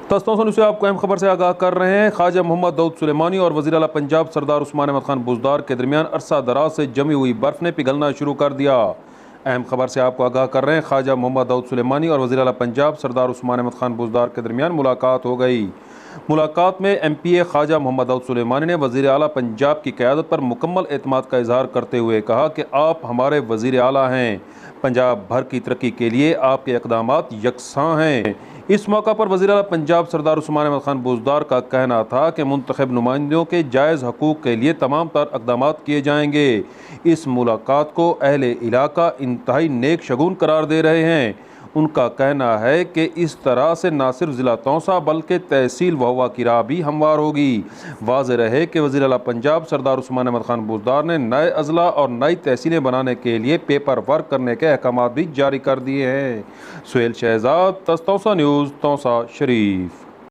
तस्तों से आपको अहम खबर से आगाह कर रहे हैं। ख्वाजा मोहम्मद दाऊद सुलेमानी और वज़ीर आला पंजाब सरदार उस्मान अहमद खान बुज़दार के दरमियान अरसा दराज से जमी हुई बर्फ़ ने पिघलना शुरू कर दिया। अहम खबर से आपको आगाह कर रहे हैं। ख्वाजा मोहम्मद दाऊद सुलेमानी और वज़ीर आला पंजाब सरदार उस्मान अहमद खान बुज़दार के दरमियान मुलाकात हो गई। मुलाकात में MPA ख्वाजा मोहम्मद दाऊद सुलेमानी ने वज़ीर आला पंजाब की क़यादत पर मुकम्मल एतमाद का इजहार करते हुए कहा कि आप हमारे वज़ीर आला हैं। पंजाब भर की तरक्की के लिए आपके इक़दामात यकसां हैं। इस मौका पर वज़ीर आला पंजाब सरदार उस्मान अहमद खान बुज़दार का कहना था कि मुंतखब नुमाइंदों के जायज़ हकूक़ के लिए तमाम तर इक़दामात किए जाएंगे। इस मुलाकात को अहले इलाका इंतहाई नेक शगुन करार दे रहे हैं। उनका कहना है कि इस तरह से न सिर्फ ज़िला तौसा बल्कि तहसील वहवा की राह भी हमवार होगी। वाज़ेह रहे कि वज़ीर आला पंजाब सरदार उस्मान अहमद खान बुज़दार ने नए अज़ला और नई तहसीलें बनाने के लिए पेपर वर्क करने के अहकामात भी जारी कर दिए हैं। सुहेल शहजाद, तौसा न्यूज़, तौसा शरीफ।